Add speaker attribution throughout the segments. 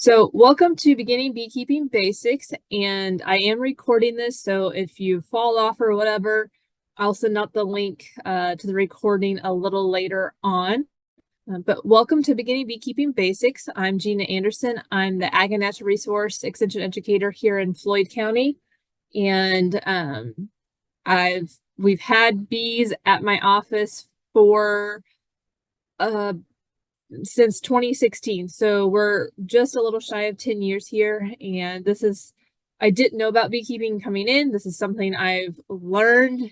Speaker 1: So welcome to Beginning Beekeeping Basics, and I am recording this, so if you fall off or whatever, I'll send out the link to the recording a little later on. But welcome to Beginning Beekeeping Basics. I'm Gina Anderson. I'm the Ag and Natural Resource Extension Educator here in Floyd County, and we've had bees at my office for since 2016. So we're just a little shy of 10 years here. And I didn't know about beekeeping coming in. This is something I've learned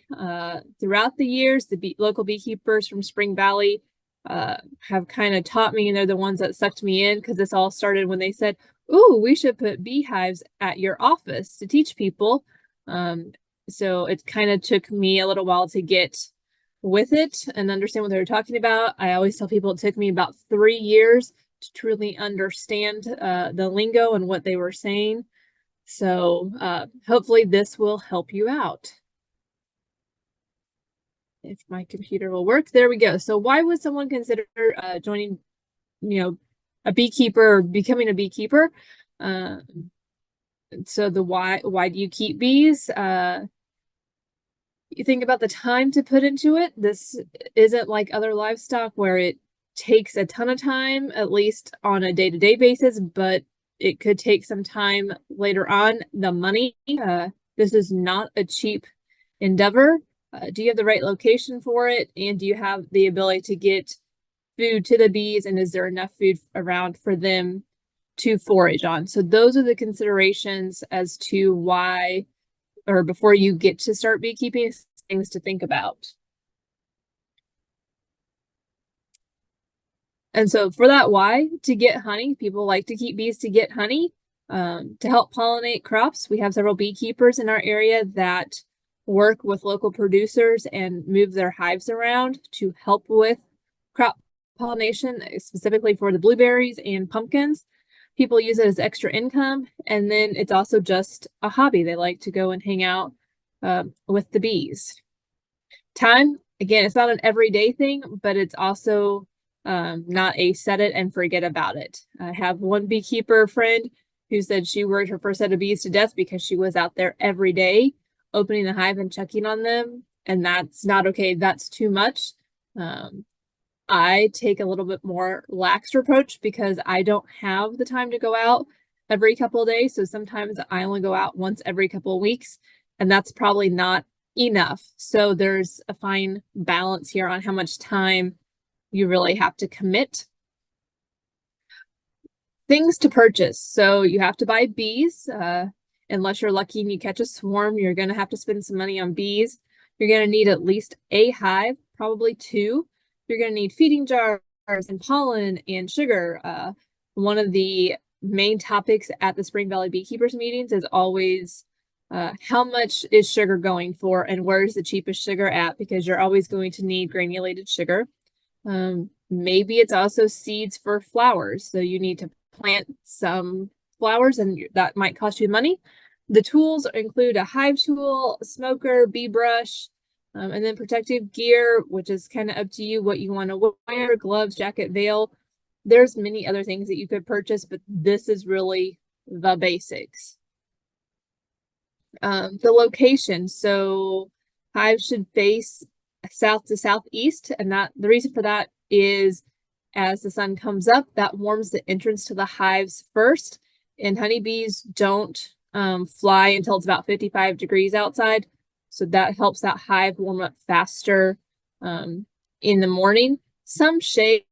Speaker 1: throughout the years. The local beekeepers from Spring Valley have kind of taught me, and they're the ones that sucked me in, because this all started when they said, "Ooh, we should put beehives at your office to teach people." So it kind of took me a little while to get with it and understand what they were talking about. I always tell people it took me about 3 years to truly understand the lingo and what they were saying. So hopefully this will help you out. If my computer will work, there we go. So why would someone consider joining, a beekeeper or becoming a beekeeper? So the why do you keep bees? You think about the time to put into it. This isn't like other livestock where it takes a ton of time, at least on a day-to-day basis, but it could take some time later on. The money, this is not a cheap endeavor. Do you have the right location for it? And do you have the ability to get food to the bees? And is there enough food around for them to forage on? So those are the considerations as to why, or before you get to start beekeeping, things to think about. And so for that why, to get honey, people like to keep bees to get honey, to help pollinate crops. We have several beekeepers in our area that work with local producers and move their hives around to help with crop pollination, specifically for the blueberries and pumpkins. People use it as extra income, and then it's also just a hobby. They like to go and hang out with the bees. Time, again, it's not an everyday thing, but it's also not a set it and forget about it. I have one beekeeper friend who said she worked her first set of bees to death because she was out there every day opening the hive and checking on them, and that's not okay. That's too much. I take a little bit more lax approach because I don't have the time to go out every couple of days. So sometimes I only go out once every couple of weeks, and that's probably not enough. So there's a fine balance here on how much time you really have to commit. Things to purchase. So you have to buy bees. Unless you're lucky and you catch a swarm, you're going to have to spend some money on bees. You're going to need at least a hive, probably two. You're going to need feeding jars and pollen and sugar. One of the main topics at the Spring Valley Beekeepers meetings is always how much is sugar going for and where's the cheapest sugar at, because you're always going to need granulated sugar. Maybe it's also seeds for flowers. So you need to plant some flowers, and that might cost you money. The tools include a hive tool, a smoker, bee brush, and then protective gear, which is kind of up to you what you want to wear, gloves, jacket, veil. There's many other things that you could purchase, but this is really the basics. The location. So hives should face south to southeast, and the reason for that is as the sun comes up, that warms the entrance to the hives first, and honeybees don't fly until it's about 55 degrees outside. So that helps that hive warm up faster in the morning. Some shade,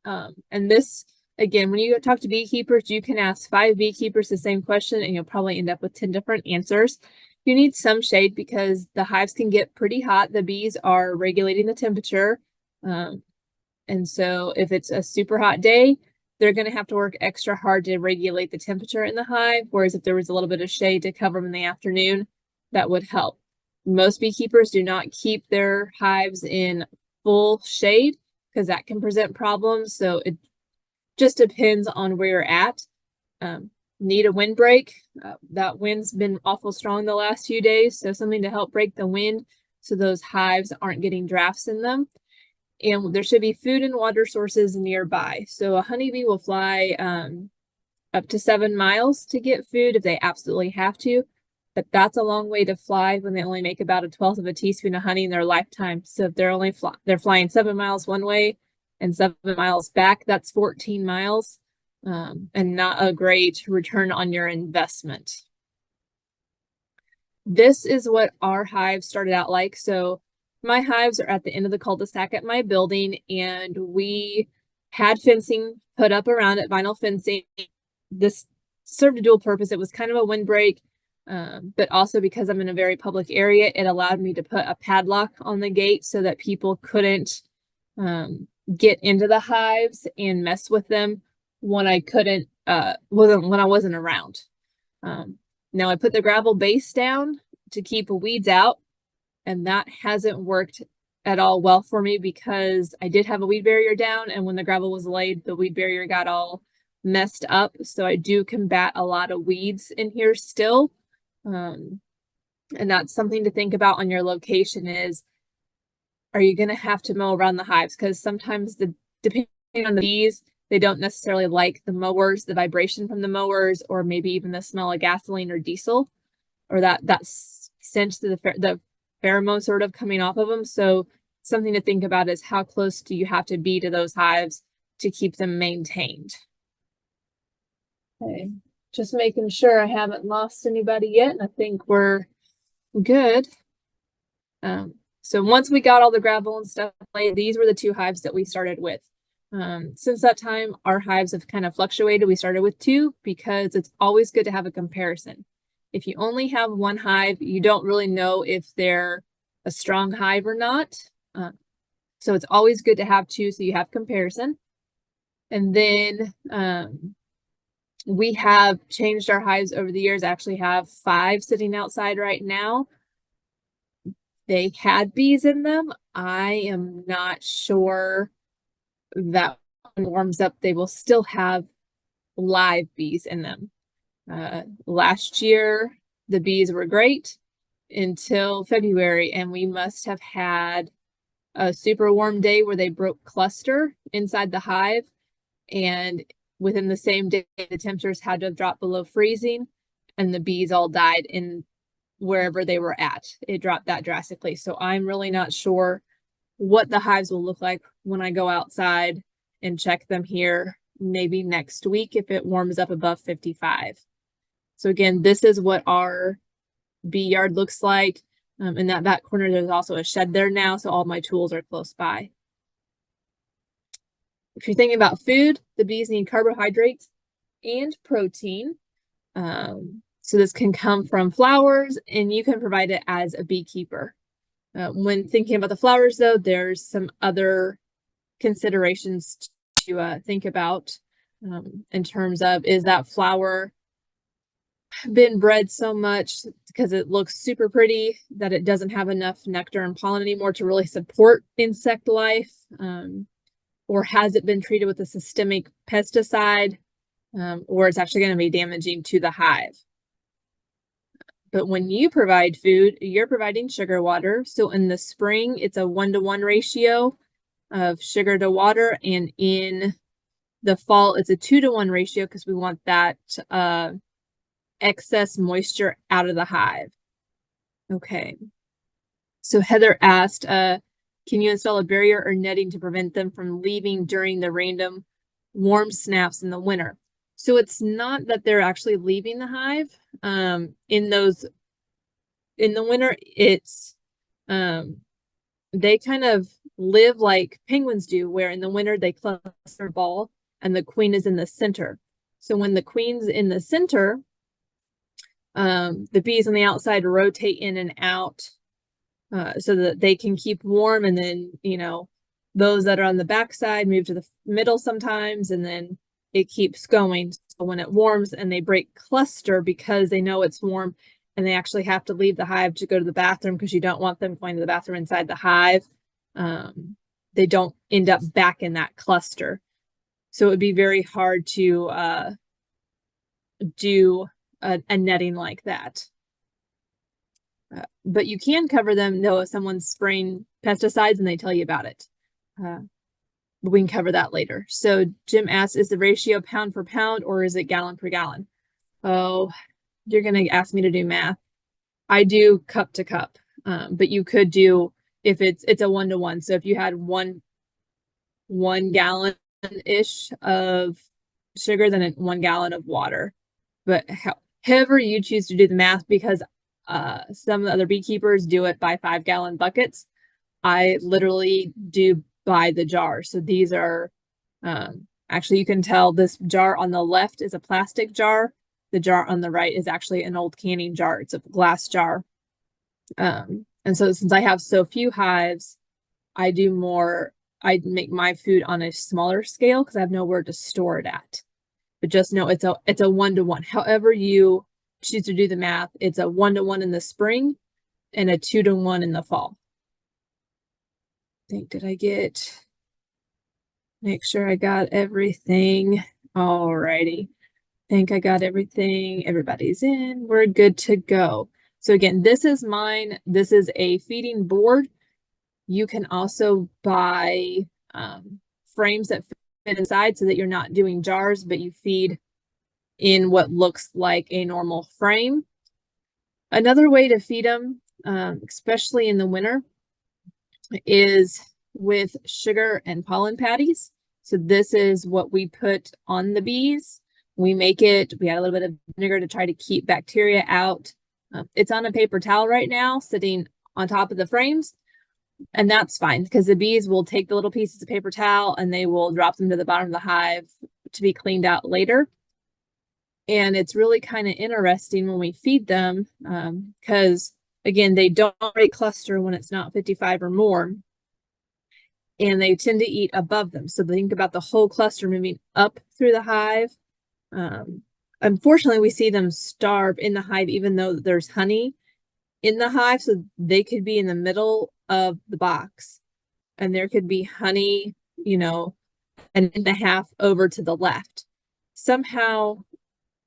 Speaker 1: and this, again, when you talk to beekeepers, you can ask 5 beekeepers the same question and you'll probably end up with 10 different answers. You need some shade because the hives can get pretty hot. The bees are regulating the temperature. And so if it's a super hot day, they're going to have to work extra hard to regulate the temperature in the hive. Whereas if there was a little bit of shade to cover them in the afternoon, that would help. Most beekeepers do not keep their hives in full shade because that can present problems. So it just depends on where you're at. Need a windbreak. That wind's been awful strong the last few days. So something to help break the wind so those hives aren't getting drafts in them. And there should be food and water sources nearby. So a honeybee will fly up to 7 miles to get food if they absolutely have to. But that's a long way to fly when they only make about a 12th of a teaspoon of honey in their lifetime. So if they're only they're flying 7 miles one way and 7 miles back, that's 14 miles, and not a great return on your investment. This is what our hive started out like. So my hives are at the end of the cul-de-sac at my building, and we had fencing put up around it, vinyl fencing. This served a dual purpose. It was kind of a windbreak, but also because I'm in a very public area, it allowed me to put a padlock on the gate so that people couldn't get into the hives and mess with them when I wasn't around. Now I put the gravel base down to keep weeds out, and that hasn't worked at all well for me because I did have a weed barrier down, and when the gravel was laid, the weed barrier got all messed up. So I do combat a lot of weeds in here still. And that's something to think about on your location is, are you going to have to mow around the hives? Because sometimes depending on the bees, they don't necessarily like the mowers, the vibration from the mowers, or maybe even the smell of gasoline or diesel, or that stench to the pheromone sort of coming off of them. So something to think about is how close do you have to be to those hives to keep them maintained. Okay, just making sure I haven't lost anybody yet, and I think we're good. So once we got all the gravel and stuff laid, these were the 2 hives that we started with. Since that time, our hives have kind of fluctuated. We started with 2 because it's always good to have a comparison. If you only have 1 hive, you don't really know if they're a strong hive or not. So it's always good to have 2 so you have comparison. And then we have changed our hives over the years. I actually have 5 sitting outside right now. They had bees in them. I am not sure that when it warms up, they will still have live bees in them. Last year, the bees were great until February, and we must have had a super warm day where they broke cluster inside the hive, and within the same day, the temperatures had to have dropped below freezing, and the bees all died in wherever they were at. It dropped that drastically. So I'm really not sure what the hives will look like when I go outside and check them here maybe next week if it warms up above 55. So again, this is what our bee yard looks like. In that back corner, there's also a shed there now, so all my tools are close by. If you're thinking about food, the bees need carbohydrates and protein. So this can come from flowers, and you can provide it as a beekeeper. When thinking about the flowers, though, there's some other considerations to think about in terms of, is that flower been bred so much because it looks super pretty that it doesn't have enough nectar and pollen anymore to really support insect life? Or has it been treated with a systemic pesticide, or it's actually going to be damaging to the hive? But when you provide food, you're providing sugar water. So in the spring, it's a 1-to-1 ratio of sugar to water. And in the fall, it's a 2-to-1 ratio because we want that excess moisture out of the hive. Okay. So Heather asked, can you install a barrier or netting to prevent them from leaving during the random warm snaps in the winter? So it's not that they're actually leaving the hive. In the winter, it's they kind of live like penguins do, where in the winter they cluster ball and the queen is in the center. So when the queen's in the center, the bees on the outside rotate in and out so that they can keep warm, and then those that are on the backside move to the middle sometimes, and then it keeps going. So when it warms and they break cluster because they know it's warm and they actually have to leave the hive to go to the bathroom because you don't want them going to the bathroom inside the hive, they don't end up back in that cluster. So it would be very hard to do a netting like that. But you can cover them, though, if someone's spraying pesticides and they tell you about it. but we can cover that later. So Jim asks, is the ratio pound for pound or is it gallon per gallon? Oh, you're going to ask me to do math. I do cup to cup, but you could do, if it's a 1-to-1. So if you had one gallon-ish of sugar, then 1 gallon of water. But however you choose to do the math, because some of the other beekeepers do it by 5-gallon buckets. I literally do by the jar. So these are, actually you can tell this jar on the left is a plastic jar. The jar on the right is actually an old canning jar. It's a glass jar. And so since I have so few hives, I make my food on a smaller scale because I have nowhere to store it at. But just know it's a 1-to-1. However you choose to do the math, it's a 1-to-1 in the spring and a 2-to-1 in the fall. Did I make sure I got everything? Alrighty. Think I got everything. Everybody's in. We're good to go. So again, this is mine. This is a feeding board. You can also buy frames that fit inside so that you're not doing jars, but you feed in what looks like a normal frame. Another way to feed them, especially in the winter, is with sugar and pollen patties. So this is what we put on the bees. We add a little bit of vinegar to try to keep bacteria out. It's on a paper towel right now, sitting on top of the frames. And that's fine because the bees will take the little pieces of paper towel and they will drop them to the bottom of the hive to be cleaned out later. And it's really kind of interesting when we feed them because, again, they don't cluster when it's not 55 or more. And they tend to eat above them. So think about the whole cluster moving up through the hive. Unfortunately, we see them starve in the hive, even though there's honey in the hive. So they could be in the middle of the box and there could be honey, an inch and a half over to the left. Somehow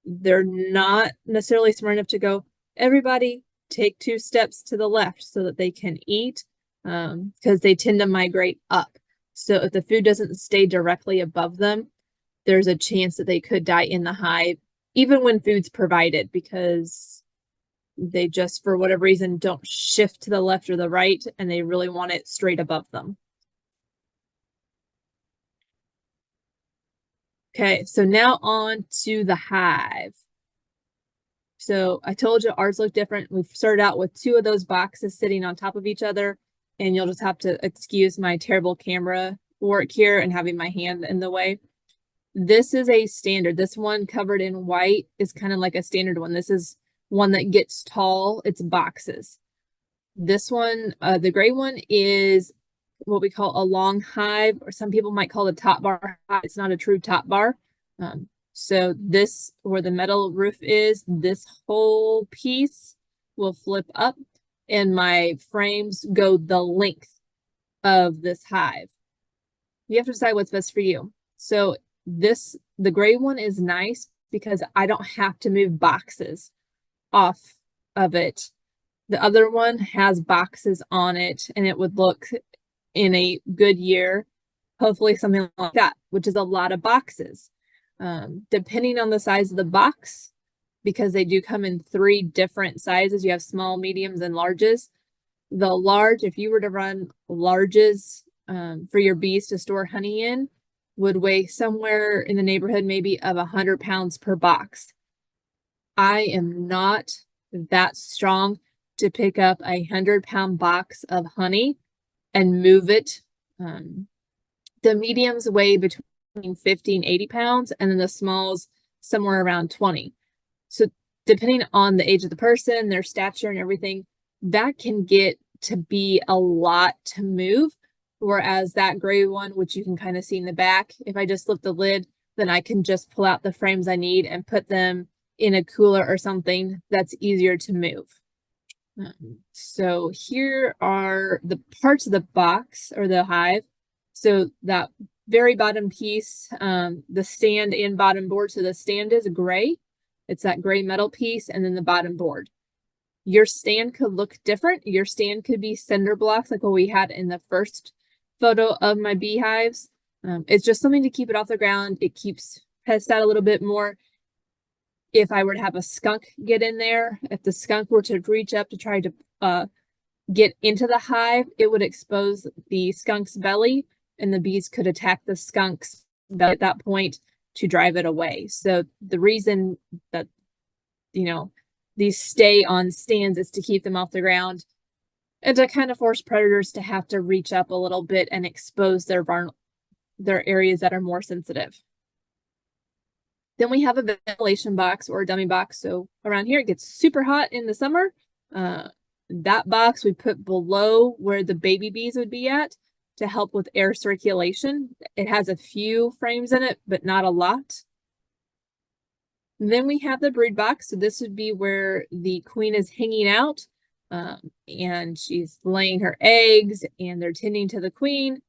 Speaker 1: they're not necessarily smart enough to go, everybody take 2 steps to the left so that they can eat, because they tend to migrate up. So if the food doesn't stay directly above them, there's a chance that they could die in the hive, even when food's provided, because they just, for whatever reason, don't shift to the left or the right, and they really want it straight above them. Okay, so now on to the hive. So I told you ours look different. We've started out with 2 of those boxes sitting on top of each other, and you'll just have to excuse my terrible camera work here and having my hand in the way. This is a standard. This one covered in white is kind of like a standard one. This is one that gets tall. It's boxes. This one, the gray one, is what we call a long hive, or some people might call it a top bar hive. It's not a true top bar. So this, where the metal roof is, this whole piece will flip up and my frames go the length of this hive. You have to decide what's best for you. So the gray one is nice because I don't have to move boxes off of it. The other one has boxes on it, and it would look, in a good year, hopefully something like that, which is a lot of boxes. Depending on the size of the box, because they do come in 3 different sizes. You have small, mediums, and larges. The large, if you were to run larges for your bees to store honey in, would weigh somewhere in the neighborhood maybe of 100 pounds per box. I am not that strong to pick up a 100-pound box of honey and move it. The mediums weigh between 50 and 80 pounds, and then the smalls somewhere around 20. So depending on the age of the person, their stature and everything, that can get to be a lot to move. Whereas that gray one, which you can kind of see in the back, if I just lift the lid, then I can just pull out the frames I need and put them in a cooler or something that's easier to move. So here are the parts of the box or the hive. So that very bottom piece, the stand and bottom board. So the stand is gray. It's that gray metal piece, and then the bottom board. Your stand could look different. Your stand could be cinder blocks like what we had in the first photo of my beehives. It's just something to keep it off the ground. It keeps pests out a little bit more. If I were to have a skunk get in there, if the skunk were to reach up to try to get into the hive, it would expose the skunk's belly, and the bees could attack the skunk's belly at that point to drive it away. So the reason that, these stay on stands is to keep them off the ground and to kind of force predators to have to reach up a little bit and expose their areas that are more sensitive. Then we have a ventilation box or a dummy box. So around here, it gets super hot in the summer. That box we put below where the baby bees would be at to help with air circulation. It has a few frames in it, but not a lot. Then we have the brood box. So this would be where the queen is hanging out, and she's laying her eggs and they're tending to the queen.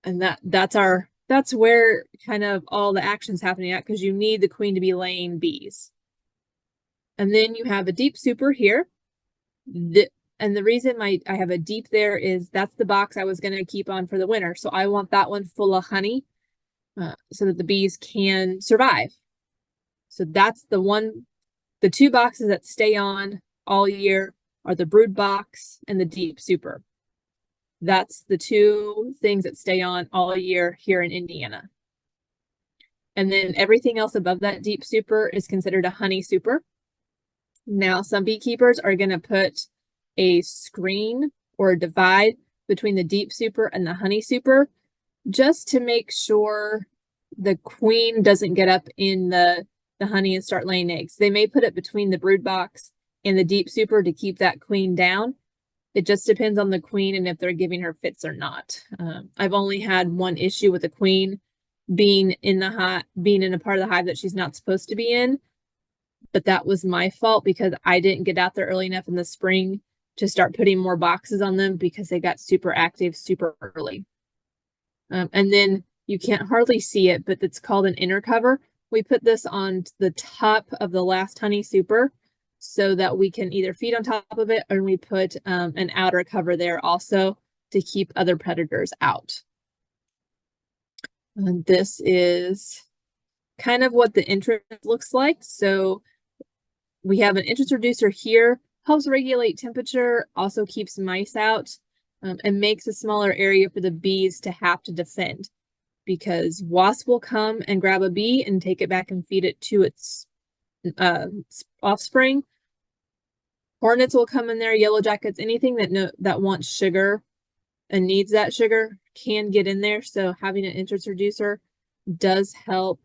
Speaker 1: And that's where kind of all the action's happening at, because you need the queen to be laying bees. And then you have a deep super here. And the reason I have a deep there is that's the box I was going to keep on for the winter. So I want that one full of honey so that the bees can survive. So that's the two boxes that stay on all year are the brood box and the deep super. That's the two things that stay on all year here in Indiana. And then everything else above that deep super is considered a honey super. Now, some beekeepers are going to put a screen or a divide between the deep super and the honey super, just to make sure the queen doesn't get up in the honey and start laying eggs. They may put it between the brood box and the deep super to keep that queen down. It just depends on the queen and if they're giving her fits or not. I've only had one issue with the queen being in a part of the hive that she's not supposed to be in, but that was my fault because I didn't get out there early enough in the spring to start putting more boxes on them because they got super active super early. And then you can't hardly see it, but it's called an inner cover. We put this on the top of the last honey super so that we can either feed on top of it, or we put an outer cover there also to keep other predators out. And this is kind of what the entrance looks like. So we have an entrance reducer here, helps regulate temperature, also keeps mice out, and makes a smaller area for the bees to have to defend, because wasps will come and grab a bee and take it back and feed it to its offspring. Hornets will come in there, yellow jackets, anything that wants sugar and needs that sugar can get in there. So having an entrance reducer does help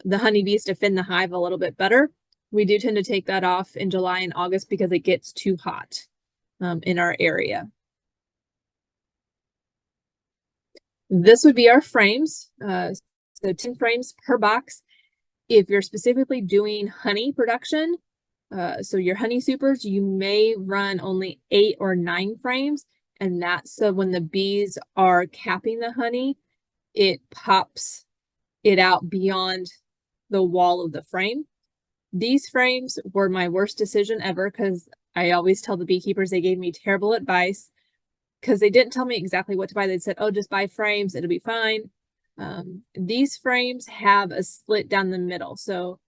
Speaker 1: the honeybees defend the hive a little bit better. We do tend to take that off in July and August because it gets too hot in our area. This would be our frames. So 10 frames per box. If you're specifically doing honey production, so your honey supers, you may run only 8 or 9 frames. And that's so when the bees are capping the honey, it pops it out beyond the wall of the frame. These frames were my worst decision ever because I always tell the beekeepers they gave me terrible advice because they didn't tell me exactly what to buy. They said, oh, just buy frames, it'll be fine. These frames have a slit down the middle. So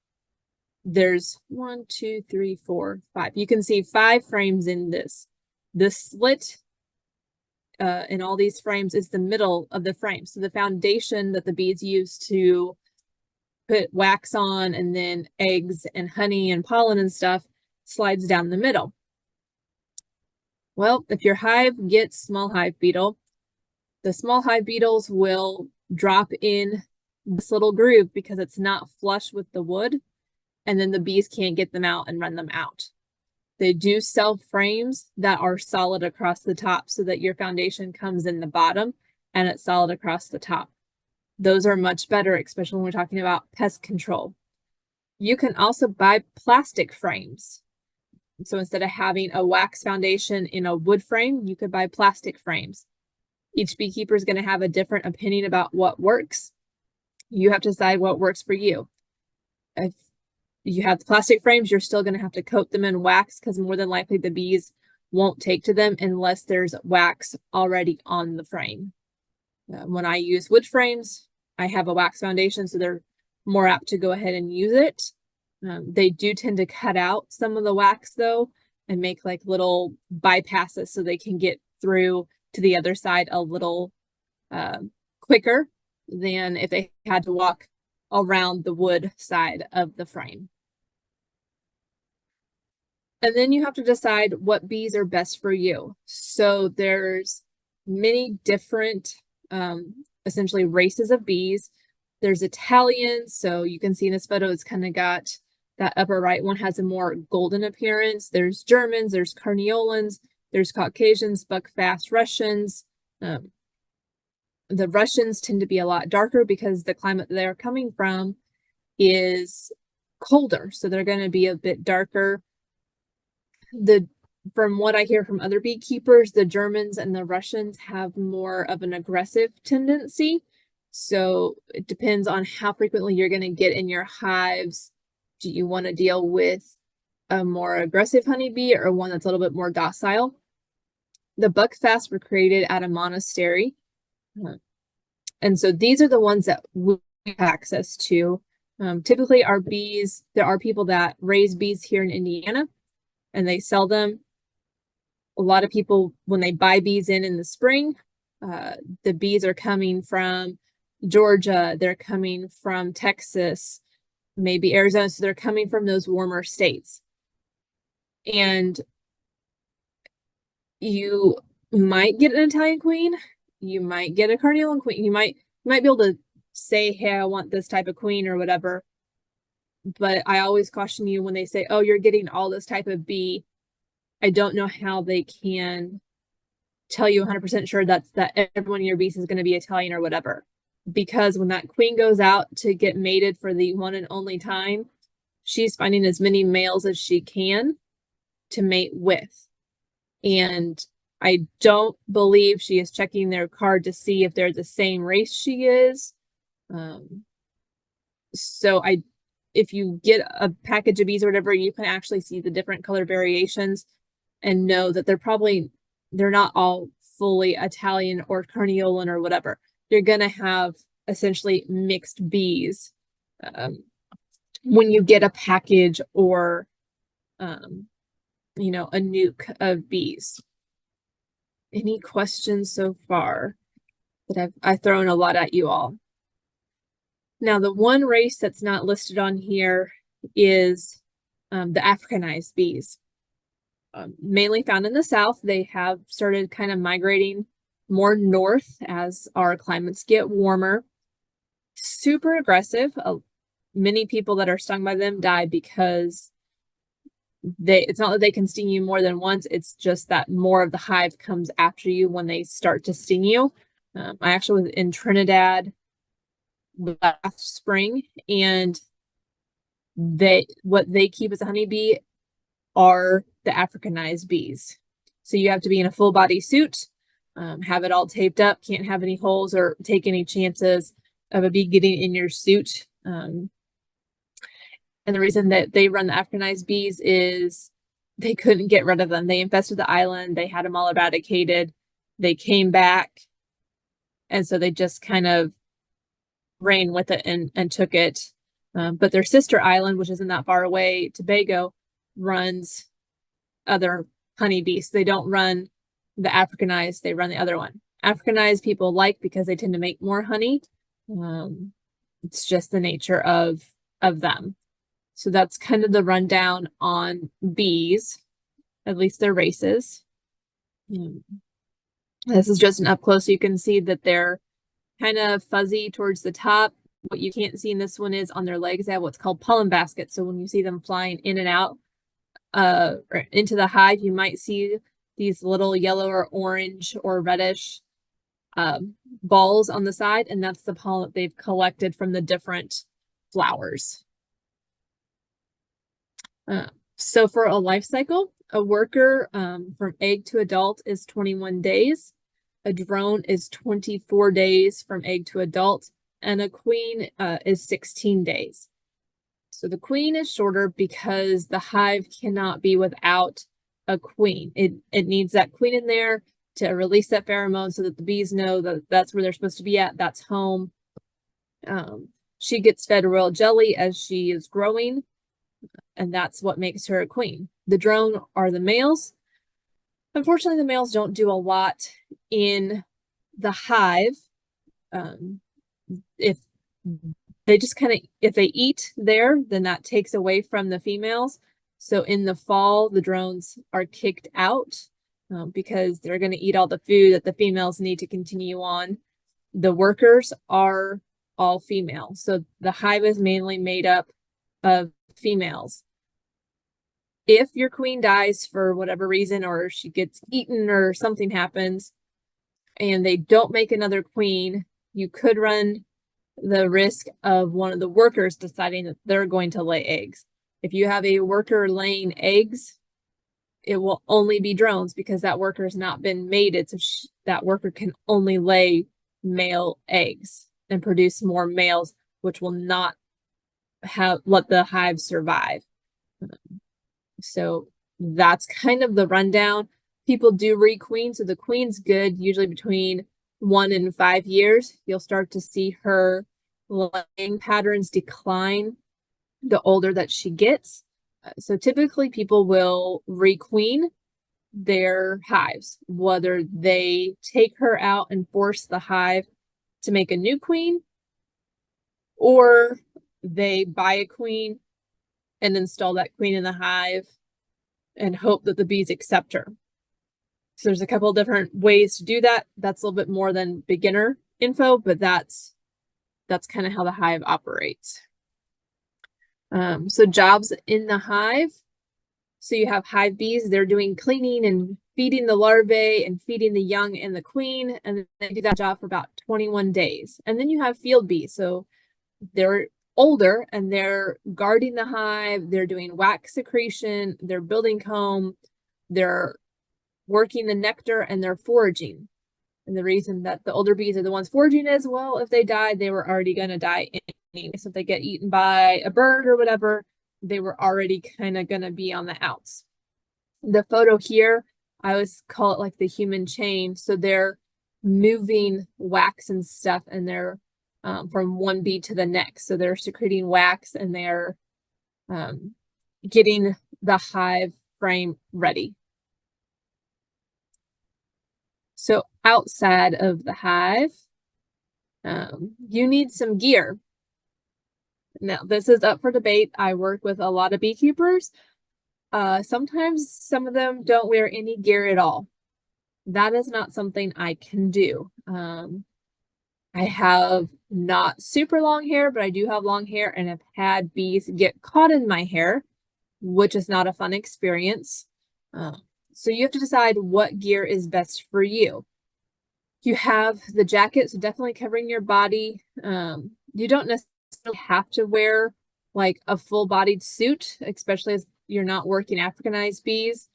Speaker 1: there's 1, 2, 3, 4, 5. You can see 5 frames in this. The slit in all these frames is the middle of the frame. So the foundation that the bees use to put wax on and then eggs and honey and pollen and stuff slides down the middle. Well, if your hive gets small hive beetle, the small hive beetles will drop in this little groove because it's not flush with the wood, and then the bees can't get them out and run them out. They do sell frames that are solid across the top so that your foundation comes in the bottom and it's solid across the top. Those are much better, especially when we're talking about pest control. You can also buy plastic frames. So instead of having a wax foundation in a wood frame, you could buy plastic frames. Each beekeeper is going to have a different opinion about what works. You have to decide what works for you. If you have the plastic frames, you're still going to have to coat them in wax because more than likely the bees won't take to them unless there's wax already on the frame. When I use wood frames, I have a wax foundation, so they're more apt to go ahead and use it. They do tend to cut out some of the wax though and make like little bypasses so they can get through to the other side a little quicker than if they had to walk around the wood side of the frame. And then you have to decide what bees are best for you. So there's many different essentially races of bees. There's Italian, so you can see in this photo it's kind of got that upper right one has a more golden appearance. There's Germans, there's Carniolans, there's Caucasians, Buckfast Russians. The Russians tend to be a lot darker because the climate they're coming from is colder, so they're going to be a bit darker. From what I hear from other beekeepers, the Germans and the Russians have more of an aggressive tendency. So it depends on how frequently you're going to get in your hives. Do you want to deal with a more aggressive honeybee or one that's a little bit more docile? The Buckfast were created at a monastery. And so these are the ones that we have access to. Typically our bees, there are people that raise bees here in Indiana and they sell them. A lot of people, when they buy bees in the spring, the bees are coming from Georgia, they're coming from Texas, maybe Arizona, so they're coming from those warmer states. And you might get an Italian queen, you might get a Carniolan queen, you might be able to say, hey, I want this type of queen or whatever. But I always caution you when they say, oh, you're getting all this type of bee, I don't know how they can tell you 100% sure that every one of your bees is going to be Italian or whatever. Because when that queen goes out to get mated for the one and only time, she's finding as many males as she can to mate with. And I don't believe she is checking their card to see if they're the same race she is. So if you get a package of bees or whatever, you can actually see the different color variations and know that they're not all fully Italian or Carniolan or whatever. You're going to have essentially mixed bees when you get a package or, you know, a nuke of bees. Any questions so far? That I've thrown a lot at you all. Now, the one race that's not listed on here is the Africanized bees. Mainly found in the South. They have started kind of migrating more north as our climates get warmer. Super aggressive. Many people that are stung by them die because it's not that they can sting you more than once, it's just that more of the hive comes after you when they start to sting you. I actually was in Trinidad last spring, and what they keep as a honeybee are the Africanized bees. So you have to be in a full body suit, have it all taped up, can't have any holes or take any chances of a bee getting in your suit. And the reason that they run the Africanized bees is they couldn't get rid of them. They infested the island. They had them all eradicated. They came back. And so they just kind of ran with it and took it. But their sister island, which isn't that far away, Tobago, runs other honeybees. They don't run the Africanized, they run the other one. Africanized people like because they tend to make more honey. It's just the nature of them. So that's kind of the rundown on bees, at least their races. This is just an up close, so you can see that they're kind of fuzzy towards the top. What you can't see in this one is on their legs, they have what's called pollen baskets. So when you see them flying in and out into the hive, you might see these little yellow or orange or reddish balls on the side, and that's the pollen that they've collected from the different flowers. So for a life cycle, a worker from egg to adult is 21 days. A drone is 24 days from egg to adult, and a queen is 16 days. So the queen is shorter because the hive cannot be without a queen. It needs that queen in there to release that pheromone so that the bees know that that's where they're supposed to be at, that's home. She gets fed royal jelly as she is growing, and that's what makes her a queen. The drone are the males. Unfortunately, the males don't do a lot in the hive. If they just kind of, if they eat there, then that takes away from the females. So in the fall, the drones are kicked out because they're going to eat all the food that the females need to continue on. The workers are all female. So the hive is mainly made up of females. If your queen dies for whatever reason, or she gets eaten or something happens, and they don't make another queen, you could run the risk of one of the workers deciding that they're going to lay eggs. If you have a worker laying eggs, it will only be drones because that worker has not been mated. So that worker can only lay male eggs and produce more males, which will not let the hive survive. So that's kind of the rundown. People do requeen, so the queen's good, usually between 1 and 5 years. You'll start to see her laying patterns decline the older that she gets. So typically people will requeen their hives, whether they take her out and force the hive to make a new queen, or they buy a queen and install that queen in the hive and hope that the bees accept her. So there's a couple of different ways to do that. That's a little bit more than beginner info, but that's kind of how the hive operates. So jobs in the hive. So you have hive bees, they're doing cleaning and feeding the larvae and feeding the young and the queen, and they do that job for about 21 days. And then you have field bees. So they're older and they're guarding the hive, they're doing wax secretion, they're building comb, they're working the nectar, and they're foraging. And the reason that the older bees are the ones foraging is, well, if they died, they were already going to die anyway. So if they get eaten by a bird or whatever, they were already kind of going to be on the outs. The photo here, I always call it like the human chain. So they're moving wax and stuff, and they're from one bee to the next. So they're secreting wax, and they're getting the hive frame ready. So outside of the hive, you need some gear. Now, this is up for debate. I work with a lot of beekeepers. Sometimes some of them don't wear any gear at all. That is not something I can do. I have not super long hair, but I do have long hair, and have had bees get caught in my hair, which is not a fun experience. So you have to decide what gear is best for you. You have the jacket, so definitely covering your body. You don't necessarily have to wear like a full-bodied suit, especially as you're not working Africanized bees.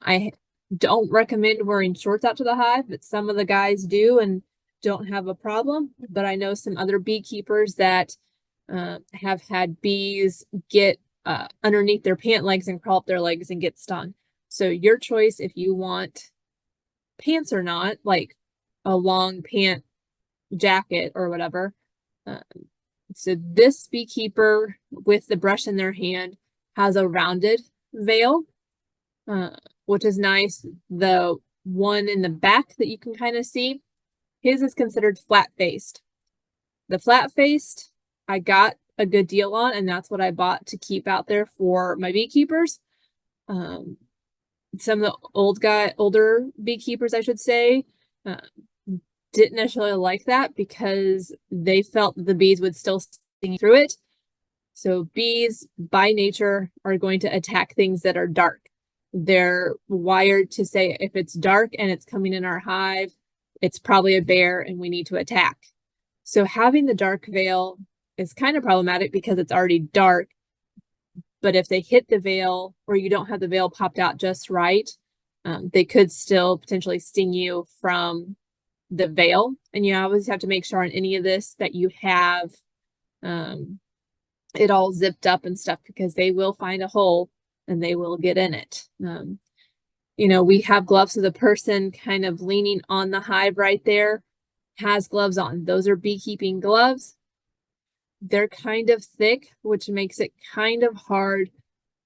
Speaker 1: I don't recommend wearing shorts out to the hive, but some of the guys do and don't have a problem. But I know some other beekeepers that have had bees get underneath their pant legs and crawl up their legs and get stung. So your choice if you want pants or not, like a long pant jacket or whatever. So this beekeeper with the brush in their hand has a rounded veil, which is nice. The one in the back that you can kind of see, his is considered flat-faced. The flat-faced I got a good deal on, and that's what I bought to keep out there for my beekeepers. Some of the older beekeepers, I should say, didn't necessarily like that because they felt that the bees would still sting through it. So bees by nature are going to attack things that are dark. They're wired to say, if it's dark and it's coming in our hive, it's probably a bear and we need to attack. So having the dark veil is kind of problematic because it's already dark. But if they hit the veil, or you don't have the veil popped out just right, they could still potentially sting you from the veil. And you always have to make sure on any of this that you have it all zipped up and stuff, because they will find a hole and they will get in it. You know, we have gloves, so the person kind of leaning on the hive right there has gloves on. Those are beekeeping gloves. They're kind of thick, which makes it kind of hard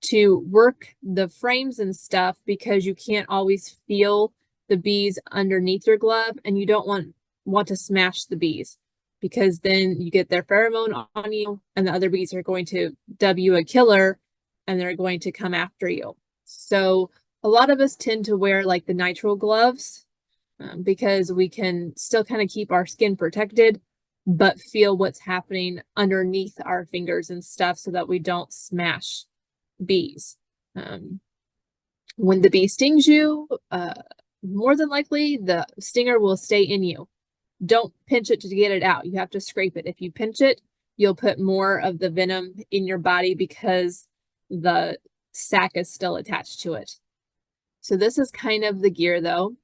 Speaker 1: to work the frames and stuff because you can't always feel the bees underneath your glove, and you don't want to smash the bees because then you get their pheromone on you and the other bees are going to dub you a killer and they're going to come after you. So a lot of us tend to wear like the nitrile gloves because we can still kind of keep our skin protected, but feel what's happening underneath our fingers and stuff so that we don't smash bees. When the bee stings you, more than likely the stinger will stay in you. Don't pinch it to get it out. You have to scrape it. If you pinch it, you'll put more of the venom in your body because the sac is still attached to it. So this is kind of the gear though.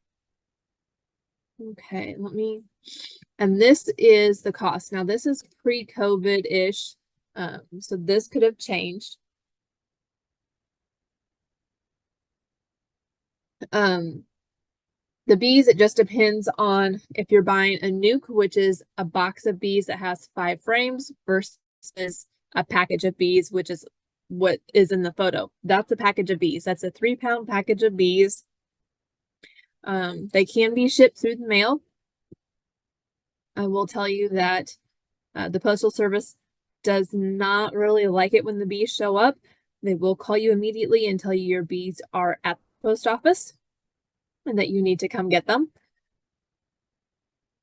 Speaker 1: Okay, and this is the cost. Now this is pre-COVID-ish, so this could have changed. The bees, it just depends on if you're buying a nuke, which is a box of bees that has 5 frames, versus a package of bees, which is what is in the photo. That's a package of bees. That's a 3-pound package of bees. They can be shipped through the mail. I will tell you that the Postal Service does not really like it when the bees show up. They will call you immediately and tell you your bees are at the post office and that you need to come get them.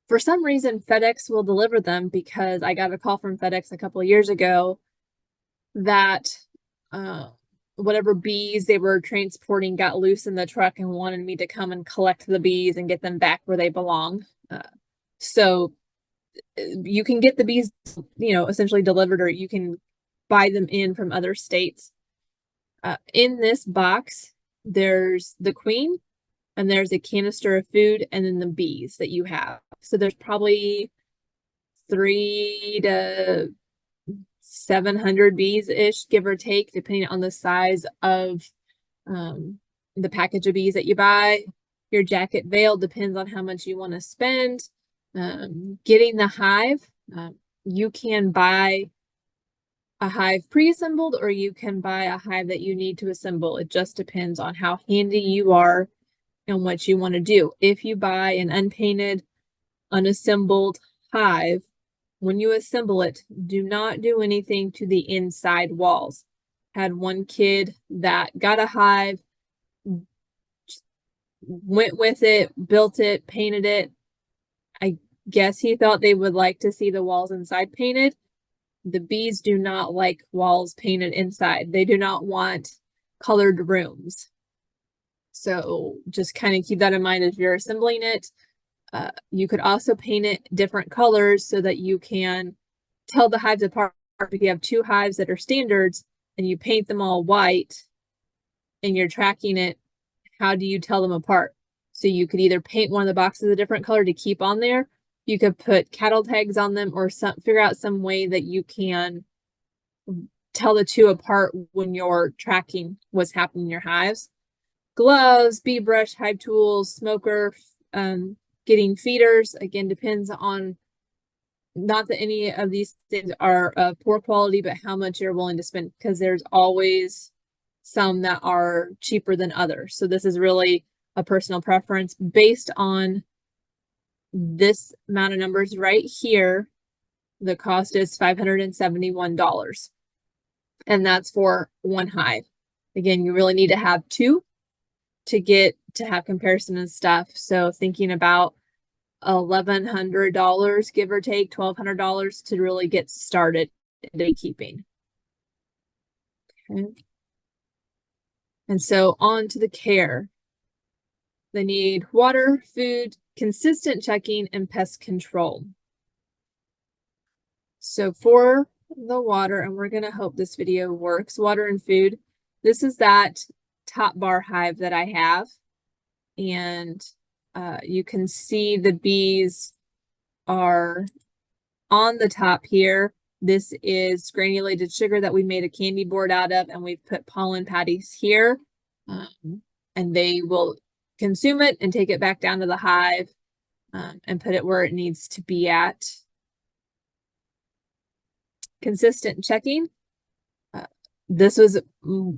Speaker 1: For some reason, FedEx will deliver them because I got a call from FedEx a couple of years ago that whatever bees they were transporting got loose in the truck and wanted me to come and collect the bees and get them back where they belong. So you can get the bees, you know, essentially delivered, or you can buy them in from other states. In this box, there's the queen, and there's a canister of food, and then the bees that you have. So there's probably 300 to 700 bees-ish, give or take, depending on the size of the package of bees that you buy. Your jacket veil depends on how much you want to spend. Getting the hive, you can buy a hive pre-assembled, or you can buy a hive that you need to assemble. It just depends on how handy you are and what you want to do. If you buy an unpainted, unassembled hive, when you assemble it, do not do anything to the inside walls. Had one kid that got a hive, went with it, built it, painted it. I guess he thought they would like to see the walls inside painted. The bees do not like walls painted inside. They do not want colored rooms. So just kind of keep that in mind as you're assembling it. You could also paint it different colors so that you can tell the hives apart. If you have 2 hives that are standards and you paint them all white and you're tracking it, how do you tell them apart? So you could either paint one of the boxes a different color to keep on there. You could put cattle tags on them, or figure out some way that you can tell the 2 apart when you're tracking what's happening in your hives. Gloves, bee brush, hive tools, smoker, getting feeders, again, depends on, not that any of these things are of poor quality, but how much you're willing to spend, because there's always some that are cheaper than others. So this is really a personal preference based on this amount of numbers right here. The cost is $571, and that's for 1 hive. Again, you really need to have 2 to have comparison and stuff. So thinking about $1,100, give or take $1,200 to really get started in beekeeping. Okay. And so on to the care. They need water, food, consistent checking, and pest control. So for the water, and we're going to hope this video works, water and food, this is that top bar hive that I have. And you can see the bees are on the top here. This is granulated sugar that we made a candy board out of, and we've put pollen patties here. And and they will consume it and take it back down to the hive and put it where it needs to be at. Consistent checking. This was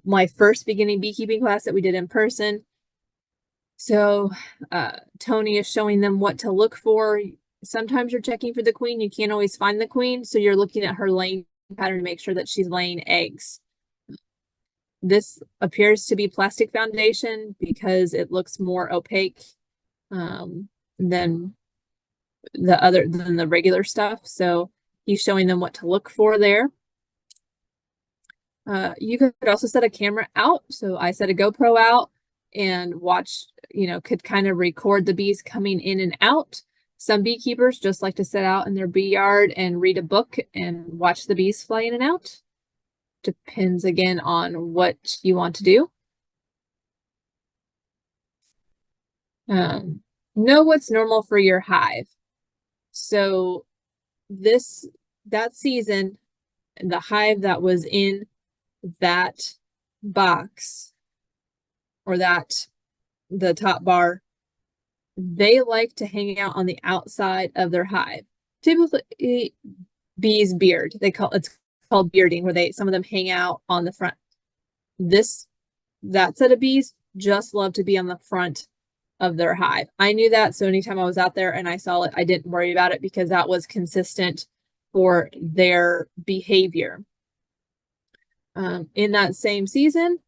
Speaker 1: my first beginning beekeeping class that we did in person. So Tony is showing them what to look for. Sometimes you're checking for the queen. You can't always find the queen. So you're looking at her laying pattern to make sure that she's laying eggs. This appears to be plastic foundation because it looks more opaque than the regular stuff. So he's showing them what to look for there. You could also set a camera out. So I set a GoPro out and watch, could kind of record the bees coming in and out. Some beekeepers just like to sit out in their bee yard and read a book and watch the bees fly in and out. Depends again on what you want to do. Know what's normal for your hive. So that season, the hive that was in that box or the top bar, they like to hang out on the outside of their hive. Typically bees beard. It's called bearding, where some of them hang out on the front. That set of bees just love to be on the front of their hive. I knew that, so anytime I was out there and I saw it, I didn't worry about it because that was consistent for their behavior. In that same season,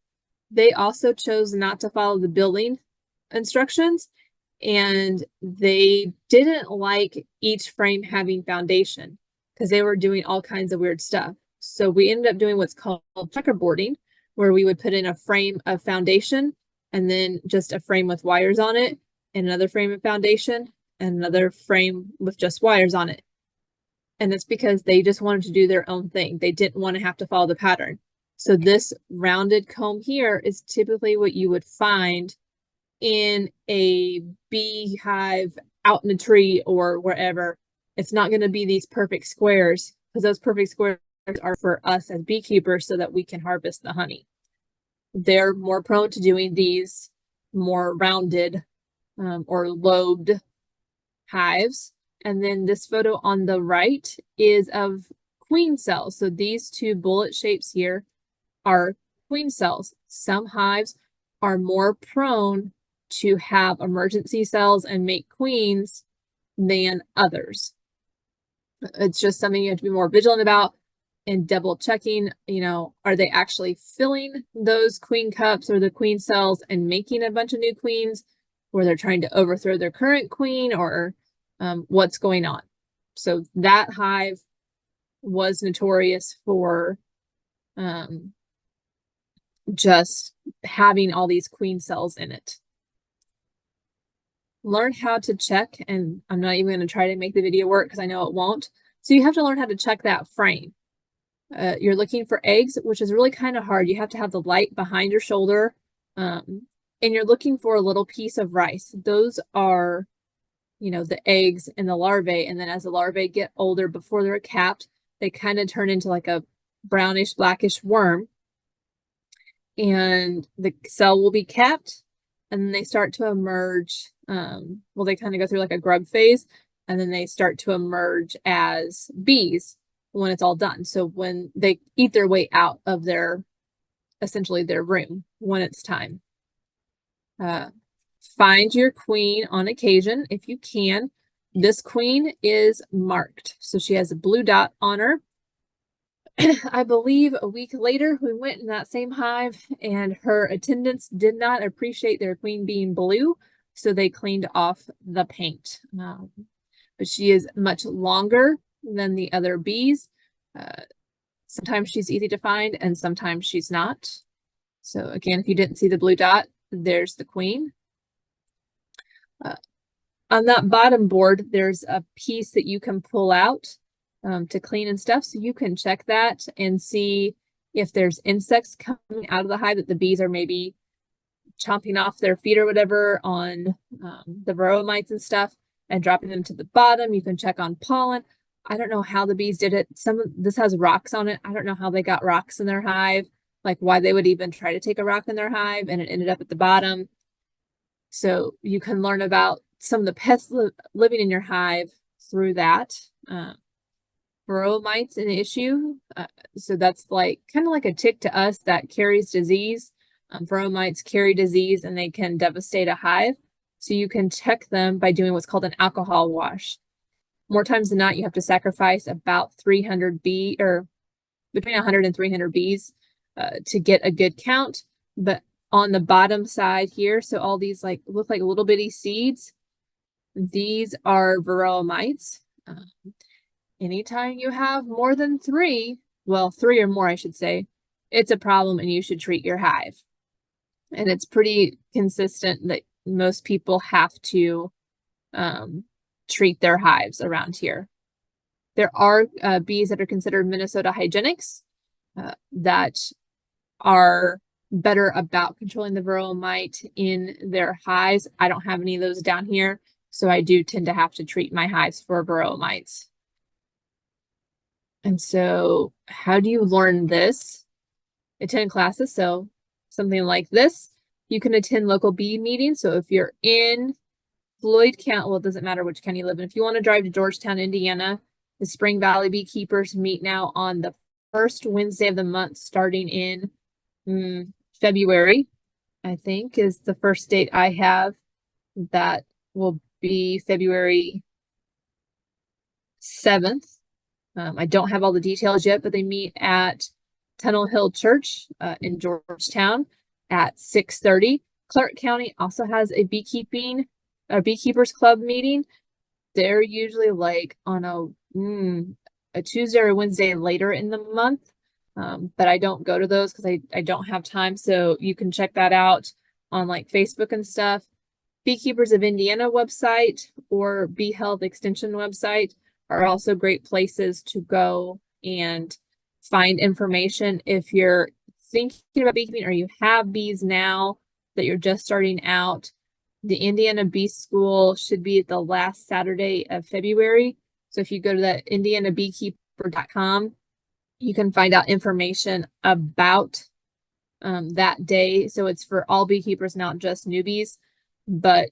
Speaker 1: they also chose not to follow the building instructions, and they didn't like each frame having foundation because they were doing all kinds of weird stuff. So we ended up doing what's called checkerboarding, where we would put in a frame of foundation and then just a frame with wires on it, and another frame of foundation, and another frame with just wires on it. And it's because they just wanted to do their own thing. They didn't want to have to follow the pattern. So this rounded comb here is typically what you would find in a beehive out in a tree or wherever. It's not going to be these perfect squares, because those perfect squares are for us as beekeepers so that we can harvest the honey. They're more prone to doing these more rounded or lobed hives. And then this photo on the right is of queen cells. So these two bullet shapes here are queen cells. Some hives are more prone to have emergency cells and make queens than others. It's just something you have to be more vigilant about and double checking, are they actually filling those queen cups or the queen cells and making a bunch of new queens, or they're trying to overthrow their current queen, or what's going on. So that hive was notorious for just having all these queen cells in it. Learn how to check, and I'm not even going to try to make the video work because I know it won't. So you have to learn how to check that frame. You're looking for eggs, which is really kind of hard. You have to have the light behind your shoulder, and you're looking for a little piece of rice. Those are, the eggs and the larvae, and then as the larvae get older, before they're capped, they kind of turn into like a brownish, blackish worm, and the cell will be capped, and then they start to emerge. They kind of go through like a grub phase, and then they start to emerge as bees when it's all done. So when they eat their way out of essentially their room when it's time. Find your queen on occasion if you can. This queen is marked, so she has a blue dot on her. I believe a week later we went in that same hive, and her attendants did not appreciate their queen being blue, so they cleaned off the paint. But she is much longer than the other bees. Sometimes she's easy to find and sometimes she's not. So again, if you didn't see the blue dot, there's the queen. On that bottom board, there's a piece that you can pull out to clean and stuff. So you can check that and see if there's insects coming out of the hive that the bees are maybe chomping off their feet or whatever on the varroa mites and stuff, and dropping them to the bottom. You can check on pollen. I don't know how the bees did it. This has rocks on it. I don't know how they got rocks in their hive, like why they would even try to take a rock in their hive and it ended up at the bottom. So you can learn about some of the pests living in your hive through that. Varroa mites an issue. So that's like kind of like a tick to us that carries disease. Varroa mites carry disease and they can devastate a hive. So you can check them by doing what's called an alcohol wash. More times than not, you have to sacrifice about 300 bee or between 100 and 300 bees to get a good count. But on the bottom side here, so all these like look like little bitty seeds. These are varroa mites. Anytime you have more than three, well, three or more, I should say, it's a problem and you should treat your hive. And it's pretty consistent that most people have to treat their hives around here. There are bees that are considered Minnesota hygienics that are better about controlling the varroa mite in their hives. I don't have any of those down here, so I do tend to have to treat my hives for varroa mites. And so how do you learn this? Attend classes, so something like this. You can attend local bee meetings. So if you're in Floyd County, well, it doesn't matter which county you live in. If you want to drive to Georgetown, Indiana, the Spring Valley Beekeepers meet now on the first Wednesday of the month, starting in February, I think is the first date I have. That will be February 7th. I don't have all the details yet, but they meet at Tunnel Hill Church in Georgetown at 6:30. Clark County also has a Beekeepers Club meeting. They're usually like on a Tuesday or Wednesday later in the month. But I don't go to those because I don't have time. So you can check that out on like Facebook and stuff. Beekeepers of Indiana website or Bee Health Extension website are also great places to go and find information if you're thinking about beekeeping or you have bees now that you're just starting out. The Indiana Bee School should be the last Saturday of February. So if you go to that indianabeekeeper.com, you can find out information about that day. So it's for all beekeepers, not just newbies, but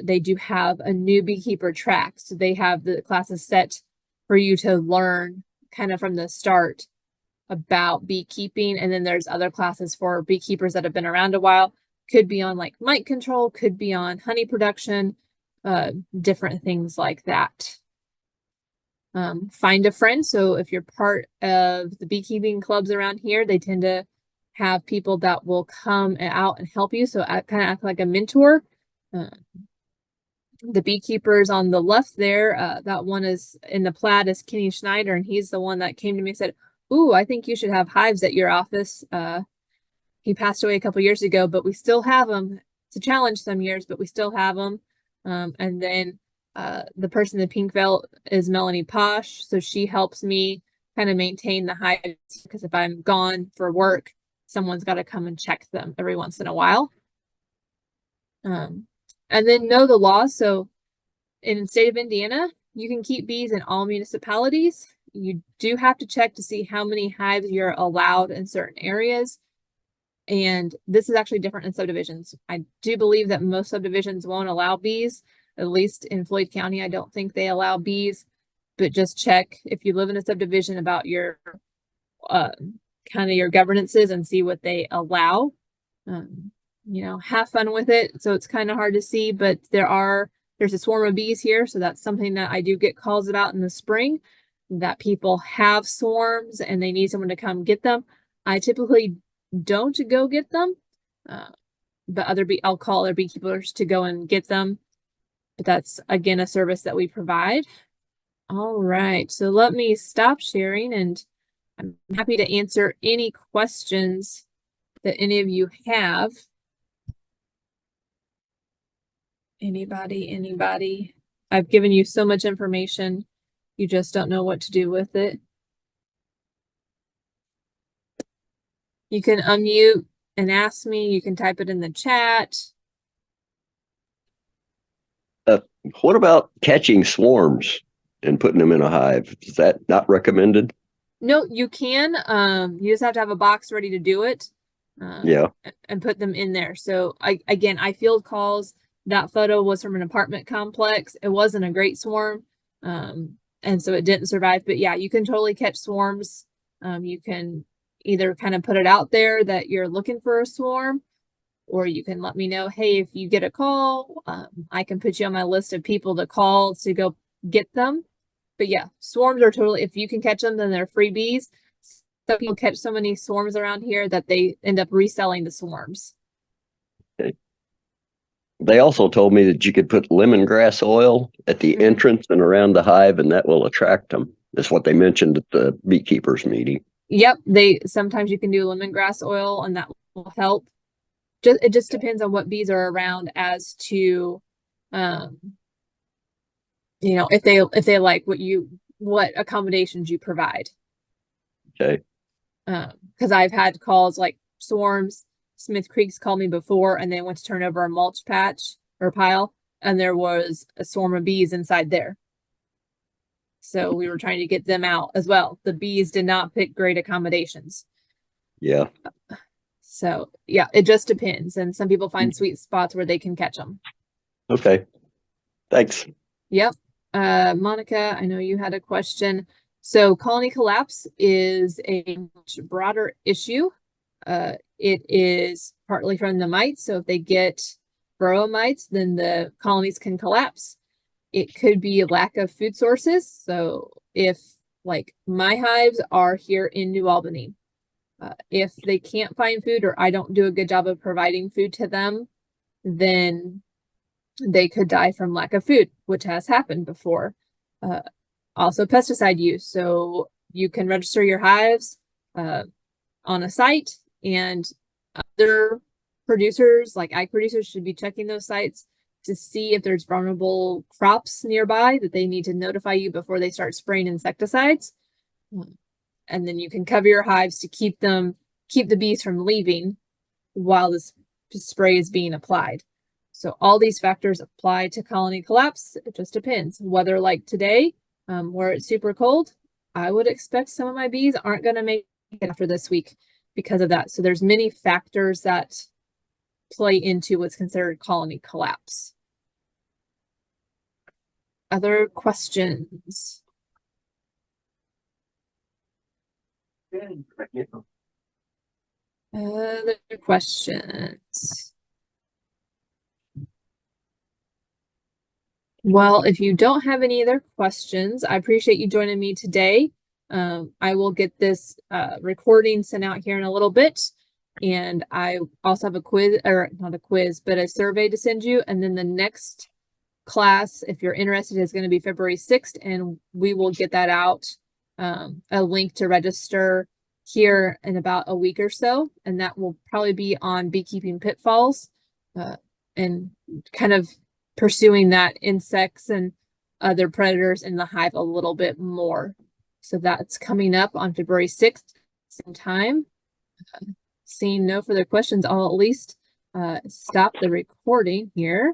Speaker 1: they do have a new beekeeper track. So they have the classes set for you to learn kind of from the start about beekeeping. And then there's other classes for beekeepers that have been around a while. Could be on like mite control, could be on honey production, different things like that. Find a friend. So if you're part of the beekeeping clubs around here, they tend to have people that will come out and help you. So I kind of act like a mentor. The beekeepers on the left there, that one is in the plaid is Kenny Schneider, and he's the one that came to me and said, "Ooh, I think you should have hives at your office." He passed away a couple years ago, but we still have them. It's a challenge some years, but we still have them. And then the person in the pink veil is Melanie Posh. So she helps me kind of maintain the hives because if I'm gone for work, someone's got to come and check them every once in a while. And then know the laws. So in the state of Indiana, you can keep bees in all municipalities. You do have to check to see how many hives you're allowed in certain areas. And this is actually different in subdivisions. I do believe that most subdivisions won't allow bees. At least in Floyd County, I don't think they allow bees. But just check if you live in a subdivision about your kind of your governances and see what they allow. You know, have fun with it. So it's kind of hard to see, but there's a swarm of bees here. So that's something that I do get calls about in the spring, that people have swarms and they need someone to come get them. I typically don't go get them, but I'll call other beekeepers to go and get them. But that's again a service that we provide. All right, so let me stop sharing and I'm happy to answer any questions that any of you have. Anybody? I've given you so much information. You just don't know what to do with it. You can unmute and ask me. You can type it in the chat.
Speaker 2: What about catching swarms and putting them in a hive? Is that not recommended?
Speaker 1: No, you can. You just have to have a box ready to do it.
Speaker 2: Yeah.
Speaker 1: And put them in there. So I field calls That photo was from an apartment complex. It wasn't a great swarm. And so it didn't survive. But yeah, you can totally catch swarms. You can either kind of put it out there that you're looking for a swarm, or you can let me know, hey, if you get a call, I can put you on my list of people to call to go get them. But yeah, swarms are totally, if you can catch them, then they're freebies. Some people catch so many swarms around here that they end up reselling the swarms.
Speaker 2: Okay. They also told me that you could put lemongrass oil at the entrance and around the hive, and that will attract them. That's what they mentioned at the beekeepers meeting.
Speaker 1: Yep, sometimes you can do lemongrass oil, and that will help. It just depends on what bees are around as to, if they like what accommodations you provide.
Speaker 2: Okay.
Speaker 1: Because I've had calls like swarms. Smith Creek's called me before, and they went to turn over a mulch patch or pile, and there was a swarm of bees inside there. So we were trying to get them out as well. The bees did not pick great accommodations.
Speaker 2: Yeah.
Speaker 1: So yeah, it just depends. And some people find sweet spots where they can catch them.
Speaker 2: Okay. Thanks.
Speaker 1: Yep. Monica, I know you had a question. So colony collapse is a much broader issue. It is partly from the mites. So if they get varroa mites, then the colonies can collapse. It could be a lack of food sources. So if like my hives are here in New Albany, if they can't find food or I don't do a good job of providing food to them, then they could die from lack of food, which has happened before. Also pesticide use. So you can register your hives on a site, and other producers, like ag producers, should be checking those sites to see if there's vulnerable crops nearby that they need to notify you before they start spraying insecticides. And then you can cover your hives to keep the bees from leaving while this spray is being applied. So all these factors apply to colony collapse. It just depends. Weather like today, where it's super cold, I would expect some of my bees aren't going to make it after this week because of that. So there's many factors that play into what's considered colony collapse. Other questions? Other questions? Well, if you don't have any other questions, I appreciate you joining me today. I will get this recording sent out here in a little bit. And I also have a quiz, or not a quiz, but a survey to send you. And then the next class, if you're interested, is going to be February 6th. And we will get that out, a link to register here in about a week or so. And that will probably be on beekeeping pitfalls and kind of pursuing that insects and other predators in the hive a little bit more. So that's coming up on February 6th, same time. Seeing no further questions, I'll at least stop the recording here.